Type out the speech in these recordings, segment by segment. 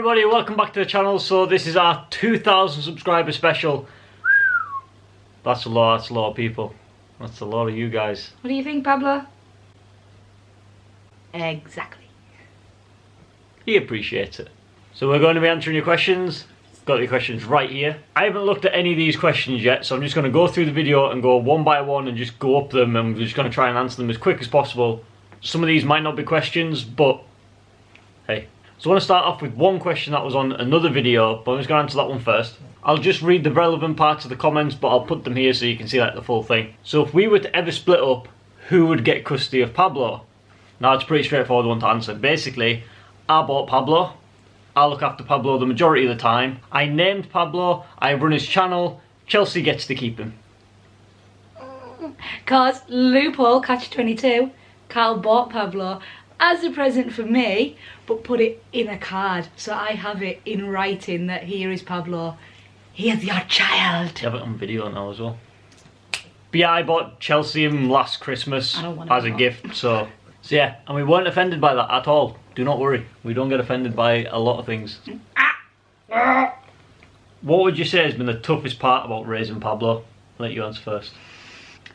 everybody, welcome back to the channel. So this is our 2,000 subscriber special. That's a lot of people. That's a lot of you guys. What do you think, Pablo? Exactly. He appreciates it. So we're going to be answering your questions. Got your questions right here. I haven't looked at any of these questions yet, so I'm just going to go through the video and go one by one and just go up them, and we're just going to try and answer them as quick as possible. Some of these might not be questions, but hey. So I want to start off with one question that was on another video, but I'm just going to answer that one first. I'll just read the relevant parts of the comments, but I'll put them here so you can see like the full thing. So if we were to ever split up, who would get custody of Pablo? Now it's a pretty straightforward one to answer. Basically, I bought Pablo. I look after Pablo the majority of the time. I named Pablo, I run his channel, Chelsea gets to keep him. Cause loophole, catch 22, Carl bought Pablo as a present for me, but put it in a card, so I have it in writing that here is Pablo, he is your child. You have it on video now as well. But yeah, I bought Chelsea him last Christmas as a gift, so yeah, and we weren't offended by that at all. Do not worry, we don't get offended by a lot of things. What would you say has been the toughest part about raising Pablo? I'll let you answer first.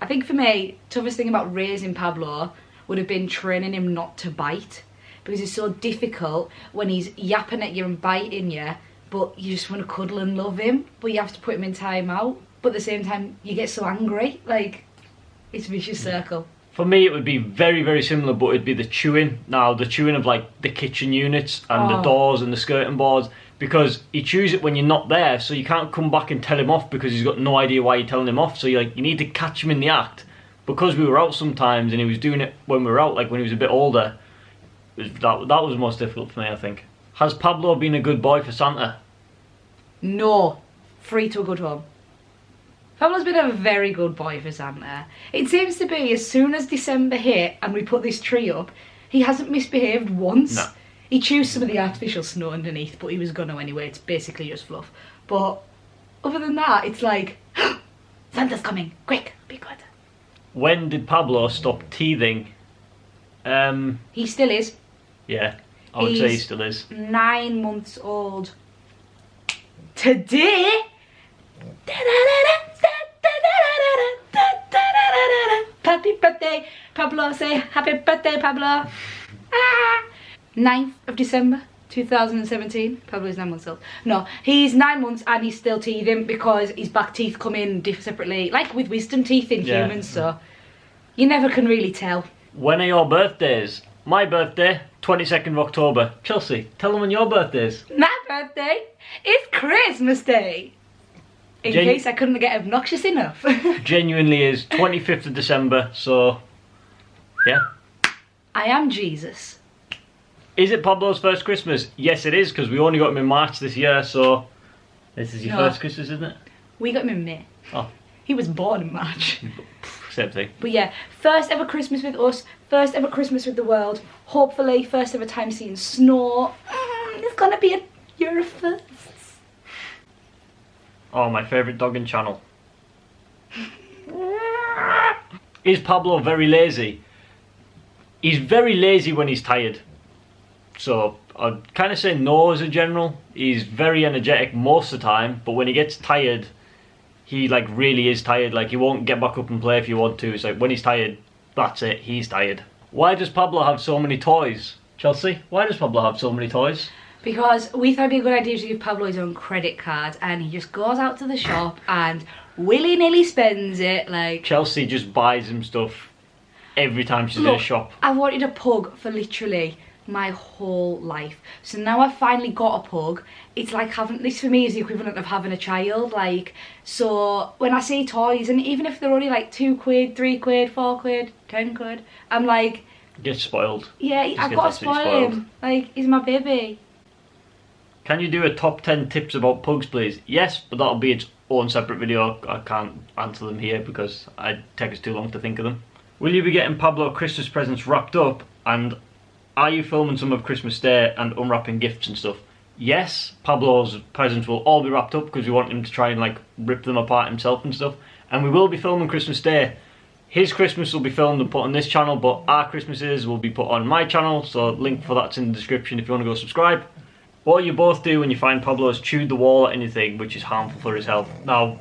I think for me, toughest thing about raising Pablo would have been training him not to bite, because it's so difficult when he's yapping at you and biting you, but you just want to cuddle and love him, but you have to put him in time out, but at the same time you get so angry, like it's a vicious circle. For me it would be very, very similar, but it'd be the chewing. Now the chewing of like the kitchen units and the doors and the skirting boards, because he chews it when you're not there, so you can't come back and tell him off because he's got no idea why you're telling him off, so you need to catch him in the act. Because we were out sometimes and he was doing it when we were out, like when he was a bit older, that was most difficult for me, I think. Has Pablo been a good boy for Santa? No. Free to a good home. Pablo's been a very good boy for Santa. It seems to be as soon as December hit and we put this tree up, he hasn't misbehaved once. No. He chews some of the artificial snow underneath, but he was gonna anyway, it's basically just fluff. But other than that, it's like, Santa's coming, quick, be good. When did Pablo stop teething? He still is. Yeah, I would say he still is. 9 months old. Today. Happy birthday, Pablo. Say happy birthday, Pablo. 9th of December 2017. Pablo is 9 months old. No, he's 9 months and he's still teething because his back teeth come in separately, like with wisdom teeth in humans, so you never can really tell. When are your birthdays? My birthday, 22nd of October. Chelsea, tell them when your birthday is. My birthday is Christmas Day. In case I couldn't get obnoxious enough. Genuinely is 25th of December, so yeah. I am Jesus. Is it Pablo's first Christmas? Yes it is, because we only got him in March this year, so this is your first Christmas, isn't it? We got him in May. Oh. He was born in March. Same thing. But yeah, first ever Christmas with us, first ever Christmas with the world, hopefully first ever time seeing snow. It's gonna be a year of firsts. Oh, my favourite dog in channel. Is Pablo very lazy? He's very lazy when he's tired. So I'd kind of say no as a general. He's very energetic most of the time, but when he gets tired, he like really is tired. Like he won't get back up and play if you want to. It's like when he's tired, that's it, he's tired. Why does Pablo have so many toys? Chelsea, why does Pablo have so many toys? Because we thought it'd be a good idea to give Pablo his own credit card, and he just goes out to the shop and willy-nilly spends it. Like Chelsea just buys him stuff every time she's in a shop. I wanted a pug for literally my whole life, so now I've finally got a pug. It's like having, this for me is the equivalent of having a child. Like, so when I see toys, and even if they're only like 2 quid, 3 quid, 4 quid, 10 quid, I'm like, get spoiled. Yeah, I've got to spoil him. Like, he's my baby. Can you do a top 10 tips about pugs, please? Yes, but that'll be its own separate video. I can't answer them here because it'd take us too long to think of them. Will you be getting Pablo Christmas presents wrapped up? And are you filming some of Christmas Day and unwrapping gifts and stuff? Yes, Pablo's presents will all be wrapped up because we want him to try and like rip them apart himself and stuff. And we will be filming Christmas Day. His Christmas will be filmed and put on this channel, but our Christmases will be put on my channel, so link for that's in the description if you want to go subscribe. What you both do when you find Pablo has chewed the wall or anything which is harmful for his health. Now,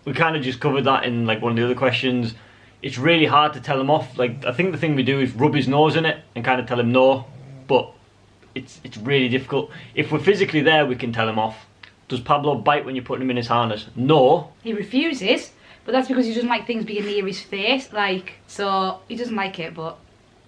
we kind of just covered that in like one of the other questions. It's really hard to tell him off. Like, I think the thing we do is rub his nose in it and kind of tell him no, but it's really difficult. If we're physically there, we can tell him off. Does Pablo bite when you're putting him in his harness? No. He refuses, but that's because he doesn't like things being near his face, like, so he doesn't like it, but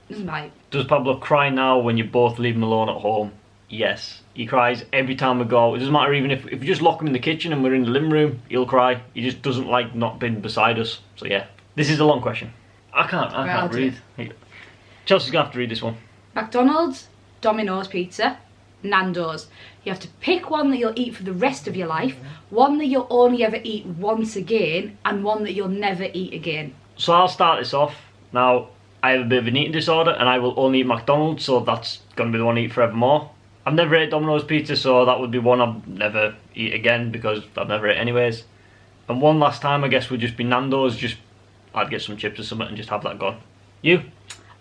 he doesn't bite. Does Pablo cry now when you both leave him alone at home? Yes. He cries every time we go. It doesn't matter even if you just lock him in the kitchen and we're in the living room, he'll cry. He just doesn't like not being beside us. So yeah. This is a long question. I can't read. Chelsea's gonna have to read this one. McDonald's, Domino's pizza, Nando's. You have to pick one that you'll eat for the rest of your life, one that you'll only ever eat once again, and one that you'll never eat again. So I'll start this off. Now, I have a bit of an eating disorder and I will only eat McDonald's, so that's going to be the one I eat forevermore. I've never ate Domino's pizza, so that would be one I'll never eat again because I've never ate anyways. And one last time I guess would just be Nando's. I'd get some chips or something and just have that gone. You?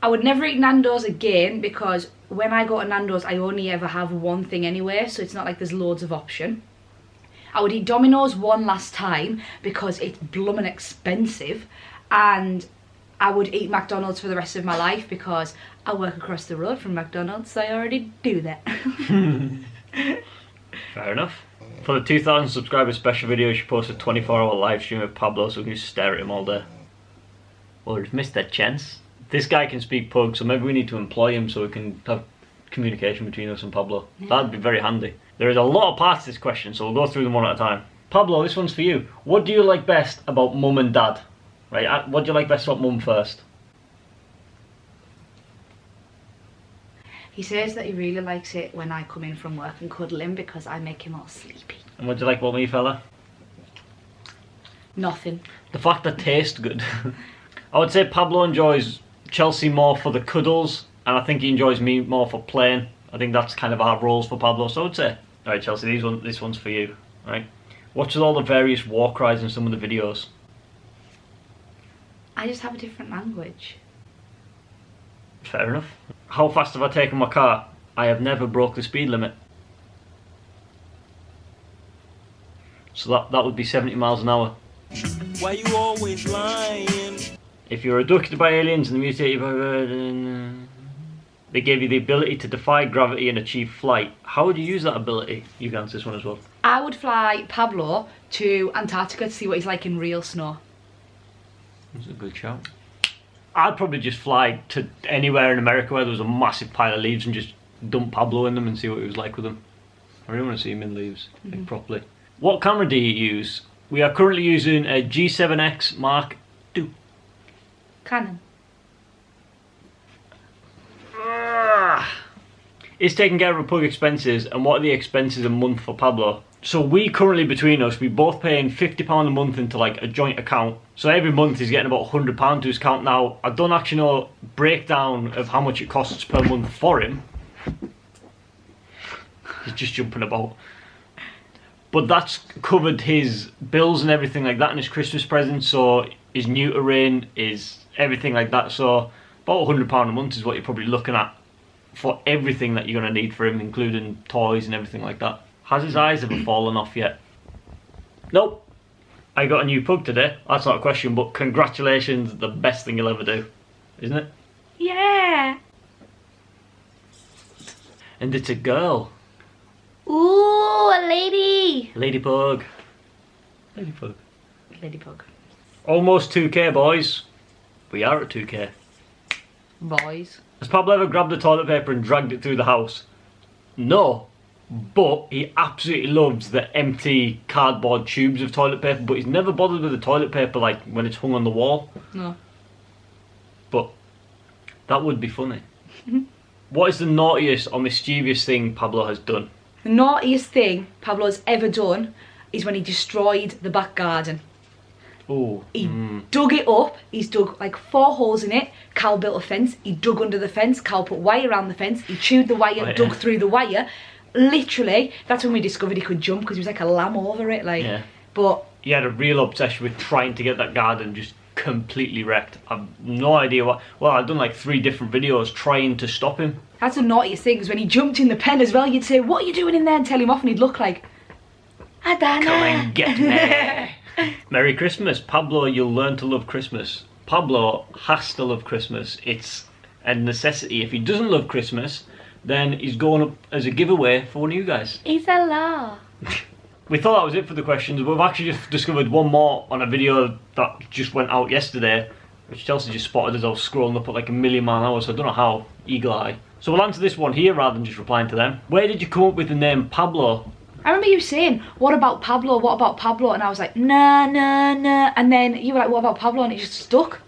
I would never eat Nando's again because when I go to Nando's I only ever have one thing anyway, so it's not like there's loads of option. I would eat Domino's one last time because it's blooming expensive, and I would eat McDonald's for the rest of my life because I work across the road from McDonald's, so I already do that. Fair enough. For the 2,000 subscriber special video, she posted a 24-hour live stream of Pablo, so we can just stare at him all day. Well, we've missed that chance. This guy can speak pug, so maybe we need to employ him so we can have communication between us and Pablo. Yeah. That'd be very handy. There is a lot of parts to this question, so we'll go through them one at a time. Pablo, this one's for you. What do you like best about mum and dad? Right, what do you like best about mum first? He says that he really likes it when I come in from work and cuddle him because I make him all sleepy. And what do you like about me, fella? Nothing. The fact that tastes good. I would say Pablo enjoys Chelsea more for the cuddles, and I think he enjoys me more for playing. I think that's kind of our roles for Pablo, so I would say. Alright Chelsea, this one's for you. Right? What's with all the various war cries in some of the videos? I just have a different language. Fair enough. How fast have I taken my car? I have never broke the speed limit. So that would be 70 miles an hour. Why you always lying? If you're abducted by aliens and mutated by... they gave you the ability to defy gravity and achieve flight. How would you use that ability? You can answer this one as well. I would fly Pablo to Antarctica to see what he's like in real snow. That's a good shout. I'd probably just fly to anywhere in America where there was a massive pile of leaves and just dump Pablo in them and see what it was like with them. I really want to see him in leaves, like properly. What camera do you use? We are currently using a G7X Mark II. Canon. Is taking care of a pug expenses, and what are the expenses a month for Pablo? So we currently, between us, we both paying £50 a month into like a joint account. So every month he's getting about £100 to his account. Now, I don't actually know breakdown of how much it costs per month for him. He's just jumping about. But that's covered his bills and everything like that, and his Christmas presents, so his neutering, his everything like that. So about £100 a month is what you're probably looking at for everything that you're going to need for him, including toys and everything like that. Has his eyes ever fallen off yet? Nope. I got a new pug today. That's not a question, but congratulations, the best thing you'll ever do. Isn't it? Yeah. And it's a girl. Ooh, a lady. Lady pug. Lady pug. Lady pug. Almost 2k, boys. We are at 2k. Boys. Has Pablo ever grabbed the toilet paper and dragged it through the house? No. But he absolutely loves the empty cardboard tubes of toilet paper, but he's never bothered with the toilet paper like when it's hung on the wall. No. But that would be funny. What is the naughtiest or mischievous thing Pablo has done? The naughtiest thing Pablo's ever done is when he destroyed the back garden. Oh. He dug it up, he's dug like 4 holes in it, Cal built a fence, he dug under the fence, Cal put wire around the fence, he chewed the wire, dug through the wire. Literally, that's when we discovered he could jump because he was like a lamb over it. Like, yeah. But he had a real obsession with trying to get that garden just completely wrecked. I've no idea what. Well, I've done like 3 different videos trying to stop him. That's the naughtiest thing, is when he jumped in the pen as well, you'd say, "What are you doing in there?" and tell him off, and he'd look like, "I don't know." Come and get me. Merry Christmas, Pablo. You'll learn to love Christmas. Pablo has to love Christmas. It's a necessity. If he doesn't love Christmas, then he's going up as a giveaway for one of you guys. It's a law. We thought that was it for the questions. We've actually just discovered one more on a video that just went out yesterday, which Chelsea just spotted as I was scrolling up at like 1,000,000 miles an hour, so I don't know how, eagle eye. So we'll answer this one here rather than just replying to them. Where did you come up with the name Pablo? I remember you saying, "What about Pablo? What about Pablo?" And I was like, "Nah, nah, nah." And then you were like, "What about Pablo?" And it just stuck.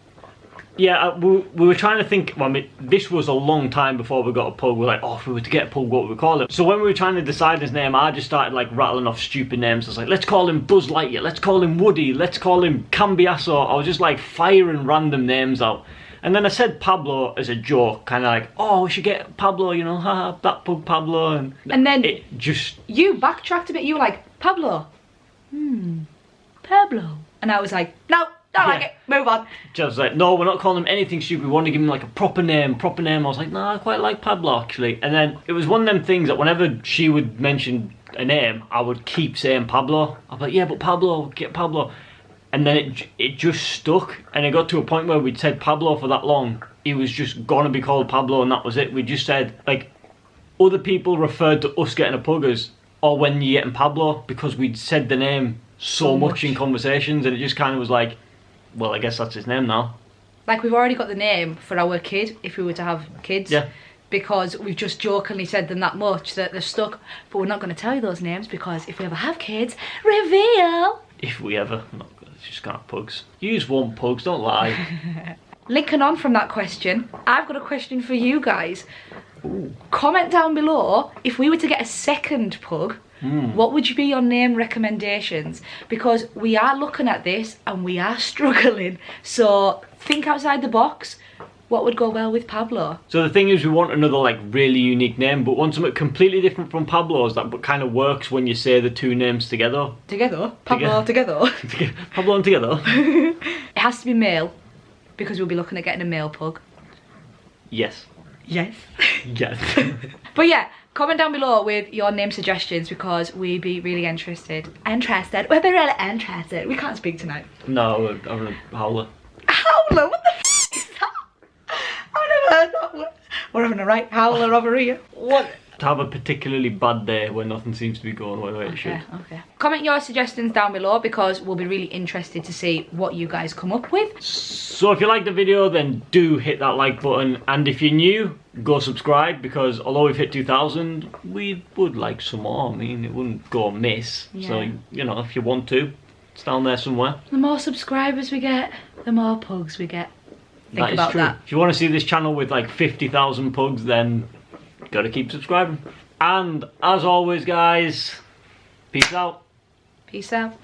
Yeah, we were trying to think. Well, I mean, this was a long time before we got a pug. We're like, oh, if we were to get a pug, what would we call him? So when we were trying to decide his name, I just started like rattling off stupid names. I was like, let's call him Buzz Lightyear, let's call him Woody, let's call him Cambiaso. I was just like firing random names out. And then I said Pablo as a joke, kind of like, oh, we should get Pablo, you know, haha, that pug Pablo. And then it just... You backtracked a bit, you were like, "Pablo. Pablo." And I was like, "No. Don't like it, move on." Just like, no, we're not calling him anything stupid. We want to give him like a proper name. I was like, no, I quite like Pablo actually. And then it was one of them things that whenever she would mention a name, I would keep saying Pablo. I'd be like, yeah, but Pablo, get Pablo. And then it just stuck. And it got to a point where we'd said Pablo for that long. He was just gonna be called Pablo, and that was it. We just said, like, other people referred to us getting a pug as, or when you're getting Pablo, because we'd said the name so much in conversations, and it just kind of was like, well, I guess that's his name now. Like, we've already got the name for our kid, if we were to have kids. Yeah. Because we've just jokingly said them that much that they're stuck. But we're not going to tell you those names, because if we ever have kids, reveal. If we ever. No, just can't have pugs. Use one pugs, don't lie. Linking on from that question, I've got a question for you guys. Ooh. Comment down below, if we were to get a second pug, what would be your name recommendations? Because we are looking at this and we are struggling. So think outside the box. What would go well with Pablo? So the thing is, we want another like really unique name, but want something completely different from Pablo's that kind of works when you say the 2 names together. Together? Pablo together? Pablo and together. It has to be male, because we'll be looking at getting a male pug. Yes. Yes. Yes. But yeah, comment down below with your name suggestions, because we'd be really interested. We'd be really interested. We can't speak tonight. No, we're having a howler. Howler? What the f is that? I've never heard that word. We're having a right howler over here. What? To have a particularly bad day when nothing seems to be going the way it should. Okay. Comment your suggestions down below, because we'll be really interested to see what you guys come up with. So if you liked the video, then do hit that like button, and if you're new, go subscribe, because although we've hit 2,000, we would like some more. I mean, it wouldn't go amiss. Yeah. So, you know, if you want to, it's down there somewhere. The more subscribers we get, the more pugs we get. Think about that. If you want to see this channel with like 50,000 pugs, then gotta keep subscribing. And as always, guys, peace out. Peace out.